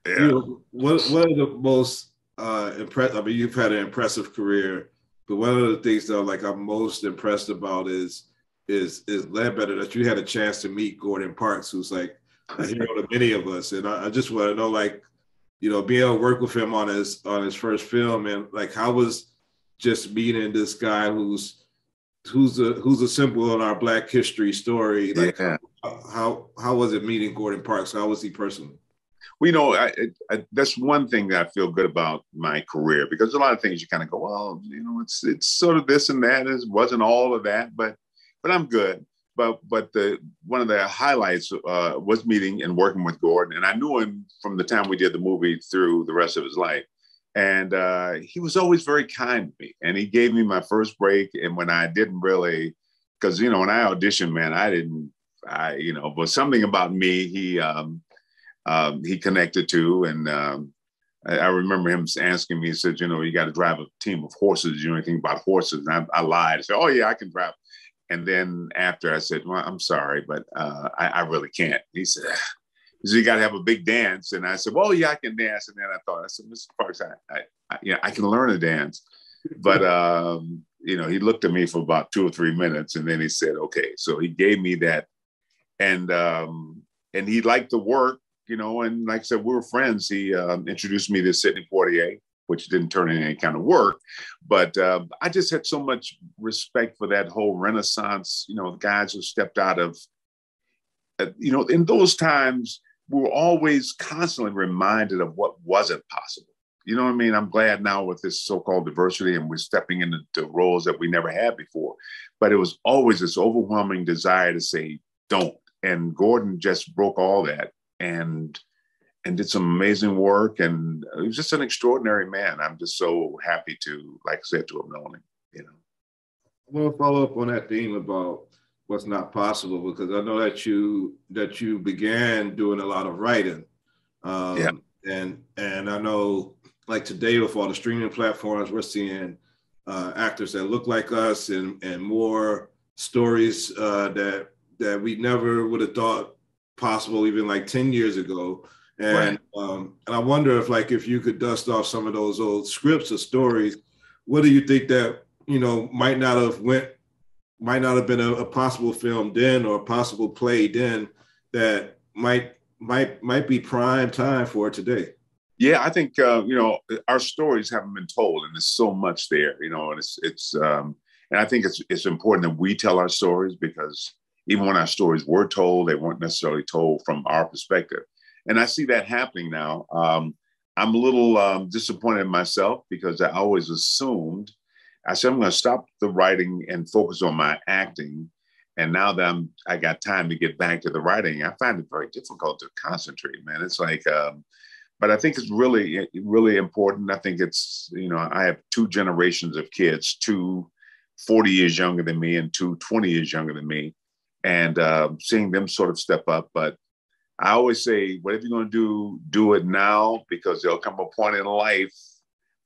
Yeah. What are the most impressive? I mean, you've had an impressive career, but one of the things that like I'm most impressed about is Ledbetter, that you had a chance to meet Gordon Parks, who's like a hero to many of us, and I just want to know, like, being able to work with him on his first film, and like how was just meeting this guy who's a symbol in our Black history story. Like Yeah. how was it meeting Gordon Parks? How was he personally? Well, that's one thing that I feel good about my career, because a lot of things you kind of go, well, it's sort of this and that. It wasn't all of that, but I'm good. But the one of the highlights was meeting and working with Gordon, and I knew him from the time we did the movie through the rest of his life. And he was always very kind to me, and he gave me my first break. And when I didn't really, because when I auditioned, man, but something about me, he connected to. And I remember him asking me, he said, you got to drive a team of horses. You know anything about horses? And I lied. I said, oh, yeah, I can drive. And then after I said, well, I'm sorry, but I really can't. He said, you got to have a big dance. And I said, well, yeah, I can dance. And then I said, Mr. Parks, I can learn to dance. But, he looked at me for about 2 or 3 minutes, and then he said, okay. So he gave me that. And he liked the work, and like I said, we were friends. He introduced me to Sidney Poitier, which didn't turn into any kind of work. But I just had so much respect for that whole Renaissance, the guys who stepped out of, in those times, we were always constantly reminded of what wasn't possible. You know what I mean? I'm glad now with this so-called diversity, and we're stepping into roles that we never had before. But it was always this overwhelming desire to say, don't. And Gordon just broke all that and did some amazing work. And he was just an extraordinary man. I'm just so happy to, like I said, to have known him. I want to follow up on that theme about what's not possible, because I know that you began doing a lot of writing, Yeah. and I know, like, today with all the streaming platforms, we're seeing actors that look like us, and more stories that we never would have thought possible even like 10 years ago. And Right. And I wonder if you could dust off some of those old scripts or stories, what do you think that might not have been a possible film then, or a possible play then, that might be prime time for today? Yeah, I think our stories haven't been told, and there's so much there, and and I think it's important that we tell our stories, because even when our stories were told, they weren't necessarily told from our perspective, and I see that happening now. I'm a little disappointed in myself, because I always assumed, I said, I'm going to stop the writing and focus on my acting. And now that I got time to get back to the writing, I find it very difficult to concentrate, man. It's like, but I think it's really, really important. I think it's, I have 2 generations of kids, 2 40 years younger than me and 2 20 years younger than me. And seeing them sort of step up. But I always say, whatever you're going to do it now, because there'll come a point in life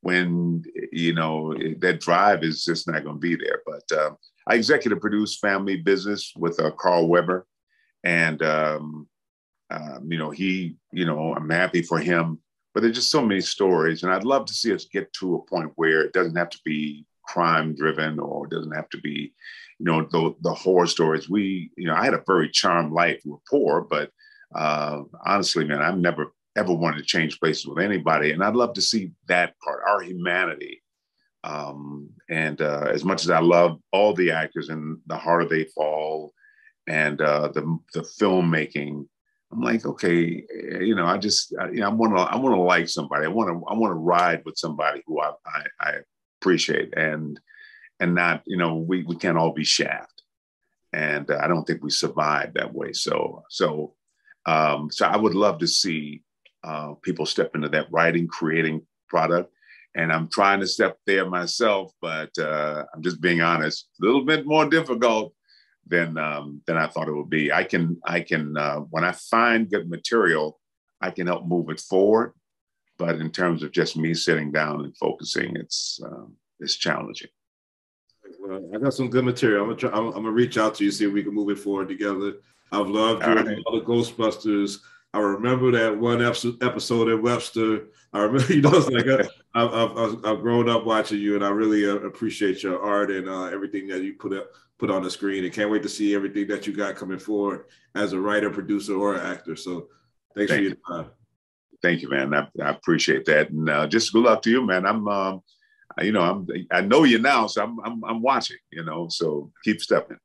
when, that drive is just not going to be there. But I executive produce Family Business with Carl Weber. And, I'm happy for him. But there's just so many stories. And I'd love to see us get to a point where it doesn't have to be crime driven, or it doesn't have to be, the horror stories. I had a very charmed life. We were poor, but honestly, man, I've never ever wanted to change places with anybody. And I'd love to see that part, our humanity. And as much as I love all the actors in The Harder They Fall and the filmmaking, I'm like, okay, I want to like somebody. I want to ride with somebody who I appreciate, and not, we can't all be Shaft. And I don't think we survived that way. So I would love to see people step into that writing, creating product. And I'm trying to step there myself, but I'm just being honest, a little bit more difficult than I thought it would be. I can when I find good material, I can help move it forward. But in terms of just me sitting down and focusing, it's challenging. Well, I got some good material. I'm gonna reach out to you, see if we can move it forward together. I've loved All you in right. all the Ghostbusters I remember that one episode in Webster. I remember, it's like I've grown up watching you, and I really appreciate your art and everything that you put on the screen, and can't wait to see everything that you got coming forward as a writer, producer, or actor. So thanks for your time. Thank you, man. I appreciate that, and just good luck to you, man. I know you now, so I'm watching. So keep stepping.